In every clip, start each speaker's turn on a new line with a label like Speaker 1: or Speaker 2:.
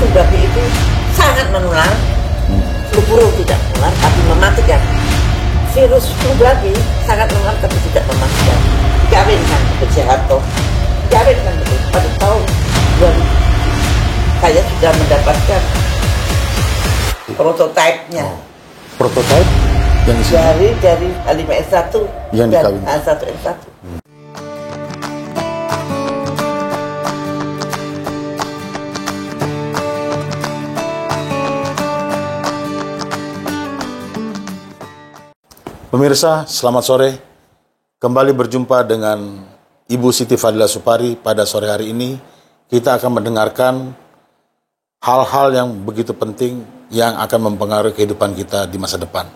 Speaker 1: flu babi itu sangat menular. Flu burung tidak menular tapi mematikan. Virus flu babi sangat menular tapi tidak mematikan. Dikawinkan Sehatto, dikawinkan betul. Pada tahun 2000 saya sudah mendapatkan prototipenya.
Speaker 2: Prototipe yang
Speaker 1: dari H5N1
Speaker 2: yang
Speaker 1: dan H1N1.
Speaker 2: Pemirsa, selamat sore. Kembali berjumpa dengan Ibu Siti Fadila Supari pada sore hari ini. Kita akan mendengarkan hal-hal yang begitu penting yang akan mempengaruhi kehidupan kita di masa depan.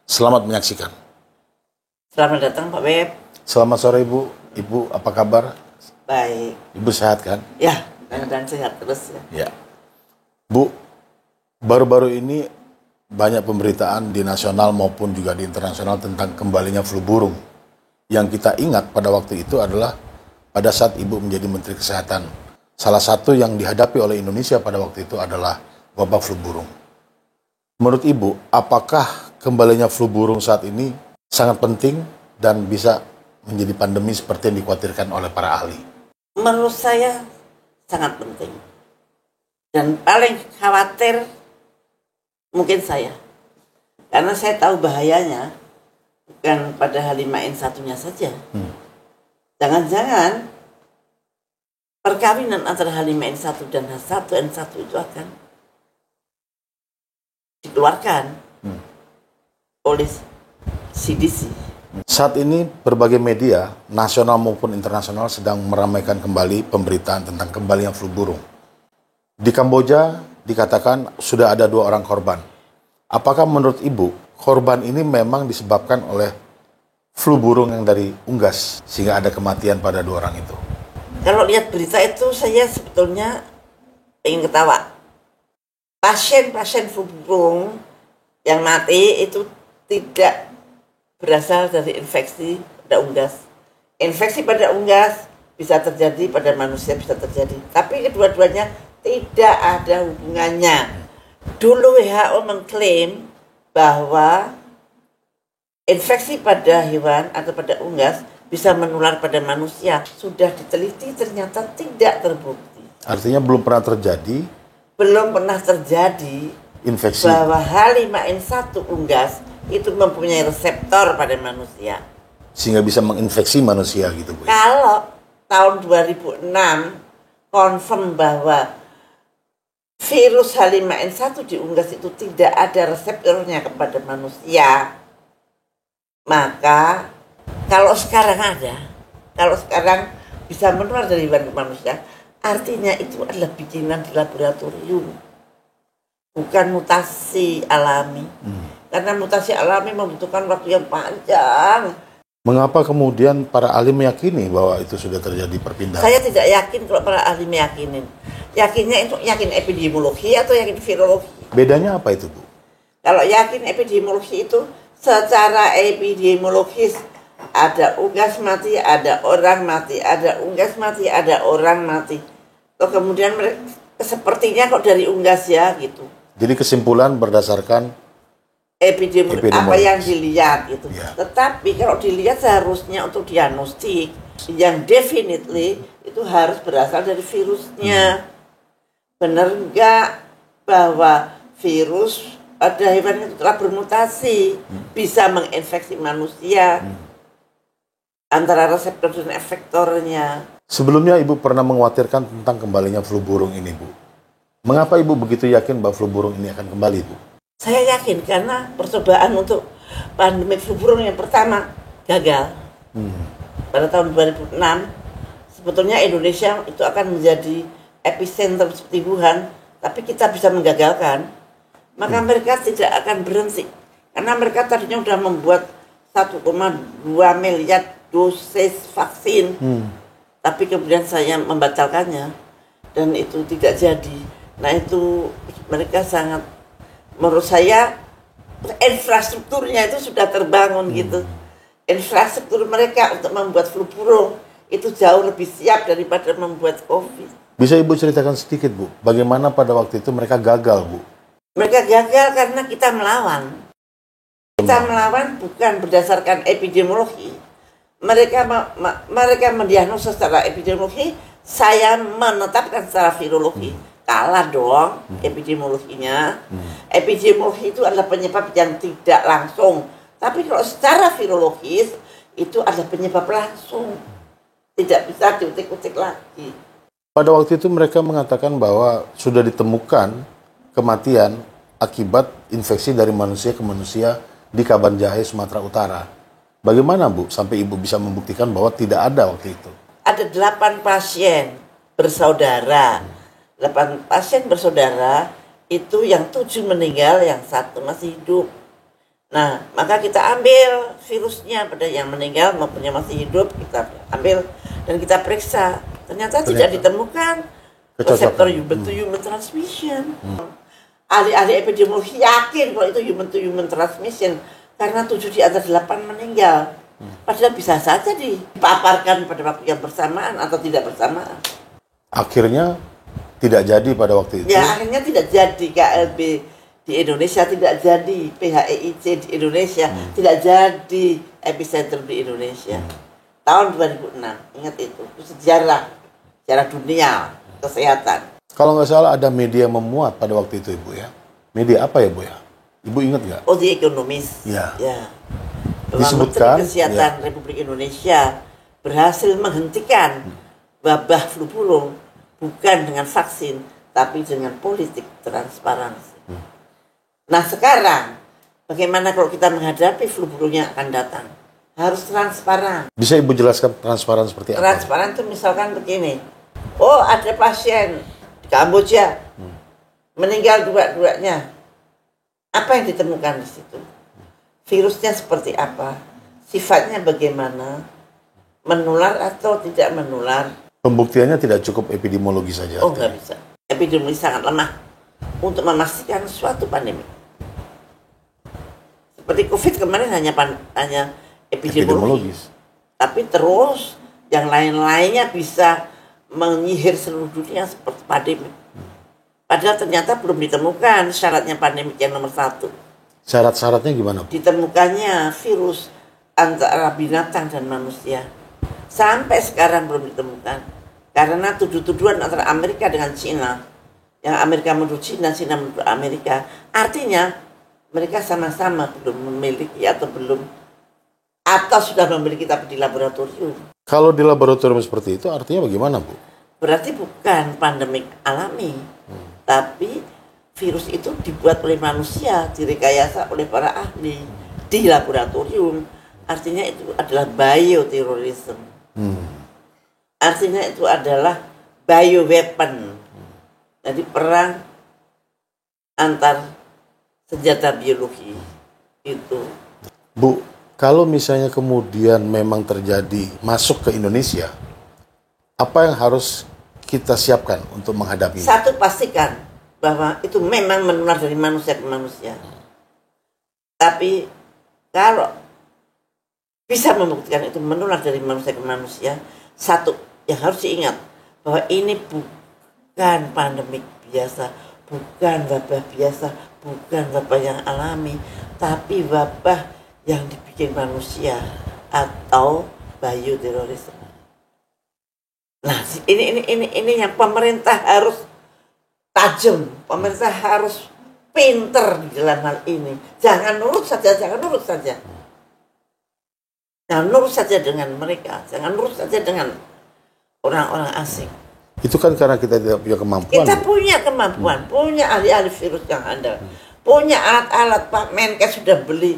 Speaker 2: Selamat menyaksikan.
Speaker 1: Selamat datang Pak Web.
Speaker 2: Selamat sore Ibu. Ibu apa kabar?
Speaker 1: Baik.
Speaker 2: Ibu sehat kan?
Speaker 1: Ya, dan sehat terus ya.
Speaker 2: Ya. Bu, baru-baru ini banyak pemberitaan di nasional maupun juga di internasional tentang kembalinya flu burung. Yang kita ingat pada waktu itu adalah pada saat Ibu menjadi Menteri Kesehatan. Salah satu yang dihadapi oleh Indonesia pada waktu itu adalah wabah flu burung. Menurut Ibu, apakah kembalinya flu burung saat ini sangat penting dan bisa menjadi pandemi seperti yang dikhawatirkan oleh para ahli?
Speaker 1: Menurut saya sangat penting. Dan paling khawatir mungkin saya. Karena saya tahu bahayanya bukan pada H5N1-nya saja. Jangan-jangan perkawinan antara H5N1 dan H1N1 itu akan dikeluarkan oleh CDC.
Speaker 2: Saat ini berbagai media, nasional maupun internasional sedang meramaikan kembali pemberitaan tentang kembalinya flu burung. Di Kamboja dikatakan sudah ada 2 orang korban. Apakah menurut Ibu, korban ini memang disebabkan oleh flu burung yang dari unggas, sehingga ada kematian pada 2 orang itu?
Speaker 1: Kalau lihat berita itu, saya sebetulnya ingin ketawa. Pasien-pasien flu burung yang mati itu tidak berasal dari infeksi pada unggas. Infeksi pada unggas bisa terjadi pada manusia, bisa terjadi. Tapi kedua-duanya tidak ada hubungannya. Dulu WHO mengklaim bahwa infeksi pada hewan atau pada unggas bisa menular pada manusia. Sudah diteliti ternyata tidak terbukti.
Speaker 2: Artinya belum pernah terjadi?
Speaker 1: Belum pernah terjadi
Speaker 2: infeksi
Speaker 1: bahwa H5N1 unggas itu mempunyai reseptor pada manusia.
Speaker 2: Sehingga bisa menginfeksi manusia gitu, Bu.
Speaker 1: Kalau tahun 2006 confirm bahwa virus H5N1 di unggas itu tidak ada reseptornya kepada manusia, maka kalau sekarang ada, kalau sekarang bisa menular dari hewan ke manusia, artinya itu adalah bikinan di laboratorium, bukan mutasi alami. Karena mutasi alami membutuhkan waktu yang panjang.
Speaker 2: Mengapa kemudian para ahli meyakini bahwa itu sudah terjadi perpindahan?
Speaker 1: Saya tidak yakin kalau para ahli meyakinin. Yakinnya itu yakin epidemiologi atau yakin virologi.
Speaker 2: Bedanya apa itu, Bu?
Speaker 1: Kalau yakin epidemiologi itu secara epidemiologis ada unggas mati, ada orang mati, ada unggas mati, ada orang mati. Atau kemudian sepertinya kok dari unggas ya gitu.
Speaker 2: Jadi kesimpulan berdasarkan
Speaker 1: epidemiologi apa yang dilihat gitu.
Speaker 2: Ya.
Speaker 1: Tetapi kalau dilihat seharusnya untuk diagnostik yang definitely itu harus berasal dari virusnya. Benar enggak bahwa virus pada hewan itu telah bermutasi, bisa menginfeksi manusia antara reseptor dan efektornya.
Speaker 2: Sebelumnya Ibu pernah mengkhawatirkan tentang kembalinya flu burung ini, Bu. Mengapa Ibu begitu yakin bahwa flu burung ini akan kembali, Bu?
Speaker 1: Saya yakin karena percobaan untuk pandemi flu burung yang pertama gagal. Pada tahun 2006, sebetulnya Indonesia itu akan menjadi epicentrum seperti Wuhan, tapi kita bisa menggagalkan. Maka mereka tidak akan berhenti. Karena mereka tadinya sudah membuat 1,2 miliar dosis vaksin. Tapi kemudian saya membatalkannya. Dan itu tidak jadi. Nah itu mereka sangat, menurut saya infrastrukturnya itu sudah terbangun gitu. Infrastruktur mereka untuk membuat flu burung itu jauh lebih siap daripada membuat COVID.
Speaker 2: Bisa Ibu ceritakan sedikit, Bu, bagaimana pada waktu itu mereka gagal, Bu?
Speaker 1: Mereka gagal karena kita melawan. Kita melawan bukan berdasarkan epidemiologi. Mereka mendiagnosa secara epidemiologi, saya menetapkan secara virologi. Kalah dong epidemiologinya. Epidemiologi itu adalah penyebab yang tidak langsung. Tapi kalau secara virologis, itu adalah penyebab langsung. Tidak bisa diutik-utik lagi.
Speaker 2: Pada waktu itu mereka mengatakan bahwa sudah ditemukan kematian akibat infeksi dari manusia ke manusia di Kabanjahe, Sumatera Utara. Bagaimana, Bu, sampai Ibu bisa membuktikan bahwa tidak ada waktu itu?
Speaker 1: Ada 8 pasien bersaudara. 8 pasien bersaudara, itu yang 7 meninggal, yang 1 masih hidup. Nah, maka kita ambil virusnya pada yang meninggal maupun yang masih hidup, kita ambil dan kita periksa. Ternyata tidak ditemukan reseptor human to human transmission. Ahli-ahli epidemiologi yakin kalau itu human to human transmission karena 7 di antara 8 meninggal. Padahal bisa saja dipaparkan pada waktu yang bersamaan atau tidak bersamaan.
Speaker 2: Akhirnya tidak jadi pada waktu itu.
Speaker 1: Ya, akhirnya tidak jadi KLB di Indonesia, tidak jadi PHEIC di Indonesia, tidak jadi epicentrum di Indonesia. Tahun 2006, ingat itu sejarah dunia kesehatan.
Speaker 2: Kalau nggak salah ada media memuat pada waktu itu, Ibu, ya. Media apa ya, Bu, ya? Ibu ingat nggak?
Speaker 1: Oh, The Economist.
Speaker 2: Ya.
Speaker 1: Disebutkan Menteri Kesehatan Republik Indonesia berhasil menghentikan wabah flu burung bukan dengan vaksin, tapi dengan politik transparansi. Nah, sekarang bagaimana kalau kita menghadapi flu burung yang akan datang? Harus transparan.
Speaker 2: Bisa Ibu jelaskan transparan seperti apa?
Speaker 1: Transparan itu misalkan begini. Oh, ada pasien di Kamboja meninggal dua-duanya. Apa yang ditemukan di situ? Virusnya seperti apa? Sifatnya bagaimana? Menular atau tidak menular?
Speaker 2: Pembuktiannya tidak cukup epidemiologi saja.
Speaker 1: Oh, nggak bisa. Epidemiologi sangat lemah untuk memastikan suatu pandemi. Seperti COVID kemarin hanya epidemiologis. Tapi terus yang lain-lainnya bisa menyihir seluruh dunia seperti pandemi. Padahal ternyata belum ditemukan syaratnya pandemi yang nomor 1.
Speaker 2: Syarat-syaratnya gimana?
Speaker 1: Ditemukannya virus antara binatang dan manusia. Sampai sekarang belum ditemukan. Karena tuduhan antara Amerika dengan Cina. Yang Amerika menuduh Cina, Cina menuduh Amerika. Artinya mereka sama-sama belum memiliki atau sudah memiliki tapi di laboratorium.
Speaker 2: Kalau di laboratorium seperti itu artinya bagaimana, Bu?
Speaker 1: Berarti bukan pandemik alami, tapi virus itu dibuat oleh manusia, direkayasa oleh para ahli di laboratorium. Artinya itu adalah bioterorisme. Artinya itu adalah bioweapon. Jadi perang antar senjata biologi itu.
Speaker 2: Bu, kalau misalnya kemudian memang terjadi masuk ke Indonesia, apa yang harus kita siapkan untuk menghadapi?
Speaker 1: Satu, pastikan bahwa itu memang menular dari manusia ke manusia. Tapi kalau bisa membuktikan itu menular dari manusia ke manusia, satu yang harus diingat bahwa ini bukan pandemik biasa, bukan wabah biasa, bukan wabah yang alami, tapi wabah yang dibikin manusia atau bioterorisme. Nah, ini yang pemerintah harus tajam, pemerintah harus pinter di dalam hal ini. Jangan nurut saja. Jangan nurut saja dengan mereka, jangan nurut saja dengan orang-orang asing.
Speaker 2: Itu kan karena kita tidak punya kemampuan.
Speaker 1: Kita punya kemampuan, punya ahli-ahli virus yang andal, punya alat-alat. Pak Menkes sudah beli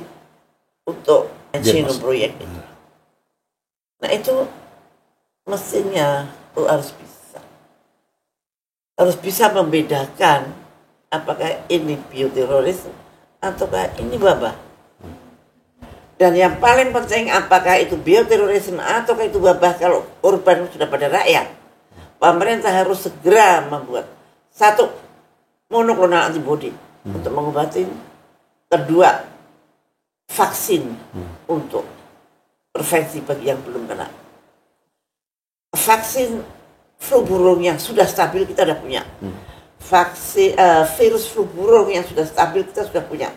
Speaker 1: untuk genome proyek itu. Nah, itu mesinnya harus bisa membedakan apakah ini bioteroris ataukah ini wabah. Dan yang paling penting apakah itu bioterorisme ataukah itu wabah, kalau korban sudah pada rakyat. Pemerintah harus segera membuat satu, monoklonal antibody untuk mengobati. Kedua, vaksin untuk prevensi bagi yang belum kena. Vaksin flu burung yang sudah stabil kita sudah punya. Vaksin virus flu burung yang sudah stabil kita sudah punya.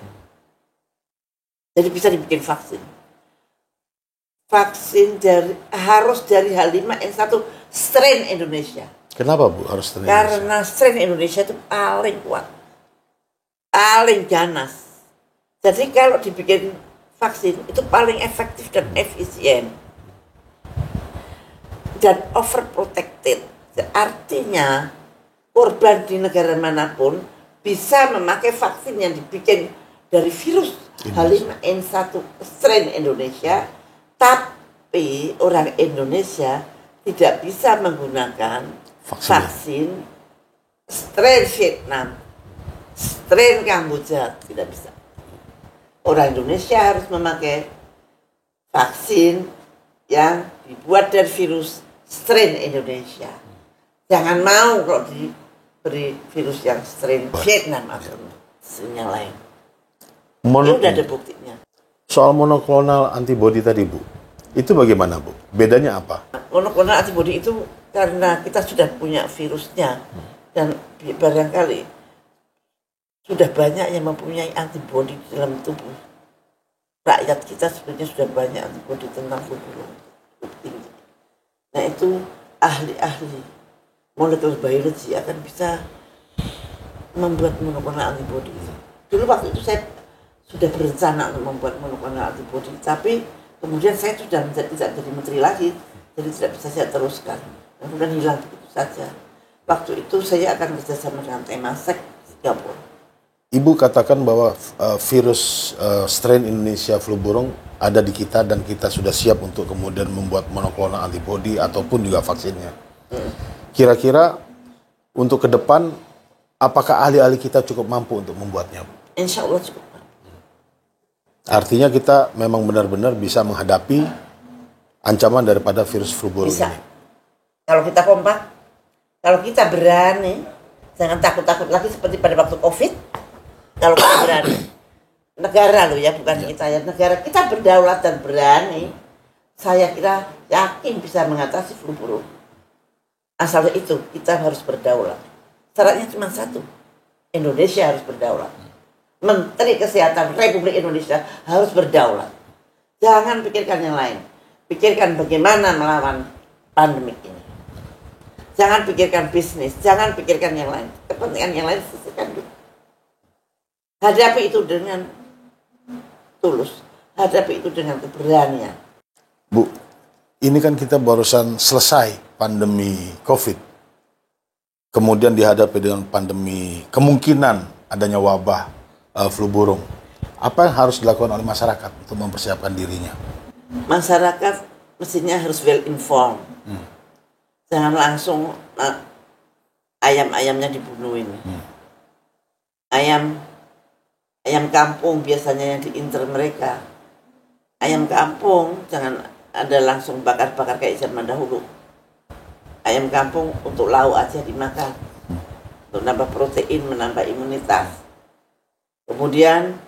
Speaker 1: Jadi bisa dibikin vaksin. Vaksin harus dari H5N1 strain Indonesia.
Speaker 2: Kenapa Bu harus strain Indonesia?
Speaker 1: Karena strain Indonesia itu paling kuat, paling ganas. Jadi kalau dibikin vaksin itu paling efektif dan efisien dan overprotected. Artinya korban di negara manapun bisa memakai vaksin yang dibikin dari virus H5N1 strain Indonesia, tapi orang Indonesia tidak bisa menggunakan vaksin strain Vietnam, strain Kamboja, tidak bisa. Orang Indonesia harus memakai vaksin yang dibuat dari virus strain Indonesia. Jangan mau kalau diberi virus yang strain Vietnam atau yang lain. Ini udah ada buktinya.
Speaker 2: Soal monoklonal antibody tadi Bu, itu bagaimana Bu? Bedanya apa?
Speaker 1: Monoklonal antibody itu karena kita sudah punya virusnya dan barangkali sudah banyak yang mempunyai antibodi di dalam tubuh rakyat kita. Sebenarnya sudah banyak antibodi tentang flu burung tinggi. Nah itu ahli-ahli molekular biologi akan bisa membuat monoklonal antibodi. Dulu waktu itu saya sudah berencana untuk membuat monoklonal antibodi, tapi kemudian saya sudah tidak jadi menteri lagi, jadi tidak bisa saya teruskan. Kemudian hilang begitu saja. Waktu itu saya akan bekerjasama dengan Temasek Singapura.
Speaker 2: Ibu katakan bahwa virus strain Indonesia flu burung ada di kita dan kita sudah siap untuk kemudian membuat monoklonal antibody ataupun juga vaksinnya. Kira-kira untuk ke depan, apakah ahli-ahli kita cukup mampu untuk membuatnya?
Speaker 1: Insya Allah cukup mampu.
Speaker 2: Artinya kita memang benar-benar bisa menghadapi ancaman daripada virus flu burung
Speaker 1: bisa.
Speaker 2: ini.
Speaker 1: Kalau kita kompak, kalau kita berani, jangan takut-takut lagi seperti pada waktu COVID. Kalau kita berani, negara loh ya, bukan kita ya, negara kita berdaulat dan berani, saya kira yakin bisa mengatasi flu burung. Asal itu kita harus berdaulat. Syaratnya cuma satu, Indonesia harus berdaulat. Menteri Kesehatan Republik Indonesia harus berdaulat. Jangan pikirkan yang lain, pikirkan bagaimana melawan pandemi ini. Jangan pikirkan bisnis, jangan pikirkan yang lain, kepentingan yang lain selesaikan dulu. Hadapi itu dengan tulus, hadapi itu dengan keberanian.
Speaker 2: Bu, ini kan kita barusan selesai pandemi COVID. Kemudian dihadapi dengan pandemi kemungkinan adanya wabah flu burung. Apa yang harus dilakukan oleh masyarakat untuk mempersiapkan dirinya?
Speaker 1: Masyarakat mestinya harus well informed. Jangan langsung ayam-ayamnya dibunuhin. Ayam kampung biasanya yang diinter mereka. Ayam kampung jangan ada langsung bakar-bakar kayak zaman dahulu. Ayam kampung untuk lauk aja dimakan, untuk nambah protein, menambah imunitas. Kemudian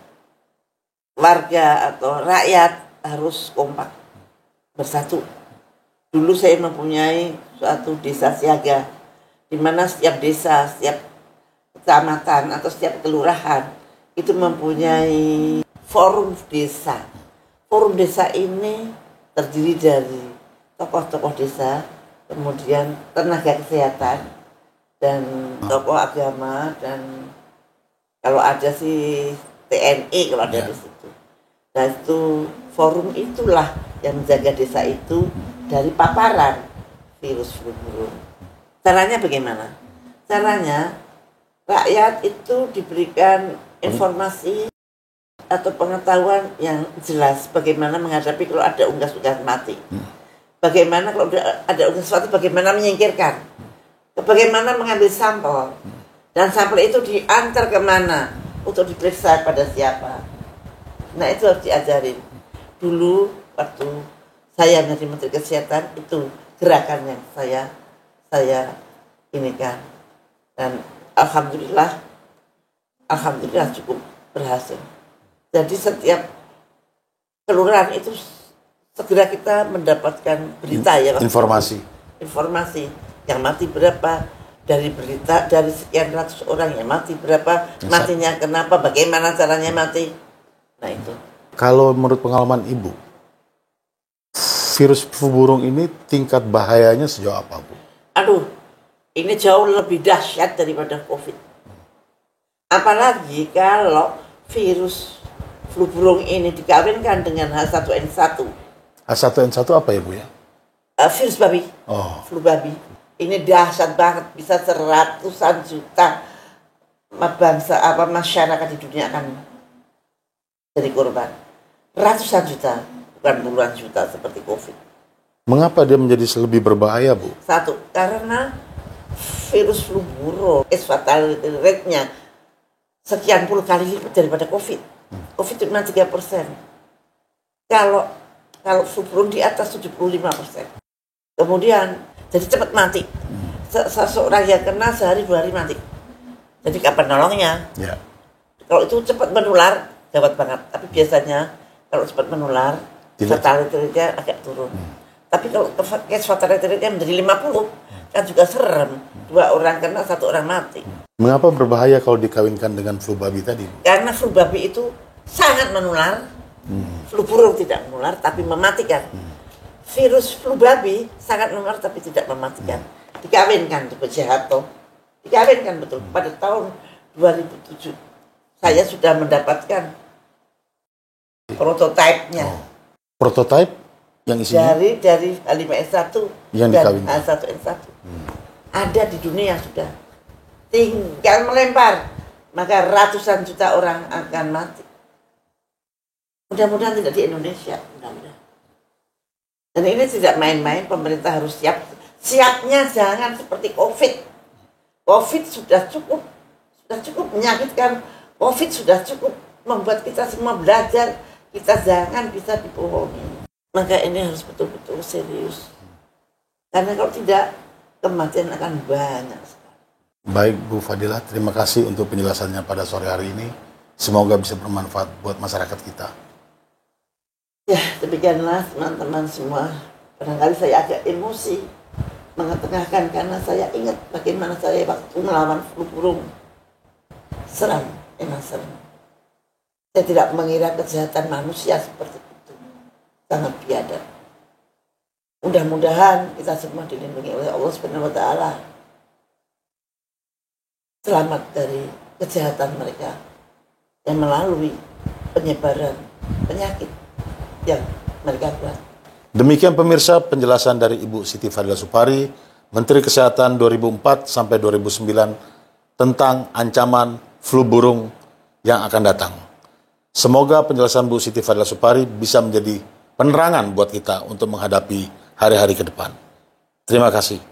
Speaker 1: warga atau rakyat harus kompak, bersatu. Dulu saya mempunyai suatu desa siaga, di mana setiap desa, setiap kecamatan atau setiap kelurahan itu mempunyai forum desa. Forum desa ini terdiri dari tokoh-tokoh desa, kemudian tenaga kesehatan dan tokoh agama, dan kalau ada si TNI kalau ada di situ. Nah itu forum itulah yang menjaga desa itu dari paparan virus flu burung. Caranya bagaimana? Caranya rakyat itu diberikan informasi atau pengetahuan yang jelas bagaimana menghadapi kalau ada unggas-unggas mati. Bagaimana kalau ada sesuatu, bagaimana menyingkirkan. Bagaimana mengambil sampel. Dan sampel itu diantar kemana untuk diperiksa pada siapa. Nah itu harus diajarin. Dulu waktu saya menjadi Menteri Kesehatan itu gerakan yang saya ini kan. Dan alhamdulillah cukup berhasil. Jadi setiap kelurahan itu segera kita mendapatkan berita ya,
Speaker 2: informasi.
Speaker 1: yang mati berapa, dari berita dari sekian ratus orang yang mati berapa, matinya kenapa, bagaimana caranya mati. Nah itu.
Speaker 2: Kalau menurut pengalaman Ibu, virus flu burung ini tingkat bahayanya sejauh apa, Bu?
Speaker 1: Aduh, ini jauh lebih dahsyat daripada COVID. Apalagi kalau virus flu burung ini dikawinkan dengan H1N1.
Speaker 2: H1N1 apa ya, Bu ya?
Speaker 1: Virus babi, flu babi. Ini dahsyat banget, bisa seratusan juta bangsa masyarakat di dunia akan jadi korban. Ratusan juta, bukan puluhan juta seperti COVID.
Speaker 2: Mengapa dia menjadi lebih berbahaya, Bu?
Speaker 1: Satu, karena virus flu burung, fatality rate-nya sekian puluh kali lipat daripada COVID. COVID cuma 3%. Kalau flu burung di atas 75%. Kemudian, jadi cepat mati. Seseorang yang kena sehari 2 hari mati. Jadi kapan nolongnya?
Speaker 2: Ya.
Speaker 1: Kalau itu cepat menular, gawat banget. Tapi biasanya kalau cepat menular, fatality rate-nya agak turun. Tapi kalau case fatality rate-nya menjadi 50, kan juga serem. 2 orang kena, 1 orang mati.
Speaker 2: Mengapa berbahaya kalau dikawinkan dengan flu babi tadi?
Speaker 1: Karena flu babi itu sangat menular. Flu burung tidak menular, tapi mematikan. Virus flu babi sangat menular, tapi tidak mematikan. Dikawinkan di Sehatto. Dikawinkan betul. Pada tahun 2007, saya sudah mendapatkan prototipenya.
Speaker 2: Prototipe yang isinya?
Speaker 1: Dari H5N1
Speaker 2: yang
Speaker 1: dan H1N1. Ada di dunia sudah. Tinggal melempar, maka ratusan juta orang akan mati. Mudah-mudahan tidak di Indonesia. Mudah-mudahan. Dan ini tidak main-main, pemerintah harus siap. Siapnya jangan seperti COVID. COVID sudah cukup menyakitkan. COVID sudah cukup membuat kita semua belajar. Kita jangan bisa dibohongi. Maka ini harus betul-betul serius. Karena kalau tidak, kematian akan banyak sekali.
Speaker 2: Baik Bu Fadilah, terima kasih untuk penjelasannya pada sore hari ini. Semoga bisa bermanfaat buat masyarakat kita.
Speaker 1: Ya, demikianlah teman-teman semua. Barangkali saya agak emosi mengetengahkan karena saya ingat bagaimana saya waktu melawan flu burung. Seram, emang seram. Saya tidak mengira kejahatan manusia seperti itu. Sangat biadab. Mudah-mudahan kita semua dilindungi oleh Allah Subhanahu wa Ta'ala. Selamat dari kejahatan mereka yang melalui penyebaran penyakit yang mereka buat.
Speaker 2: Demikian pemirsa penjelasan dari Ibu Siti Fadilah Supari, Menteri Kesehatan 2004 sampai 2009 tentang ancaman flu burung yang akan datang. Semoga penjelasan Bu Siti Fadilah Supari bisa menjadi penerangan buat kita untuk menghadapi hari-hari ke depan. Terima kasih.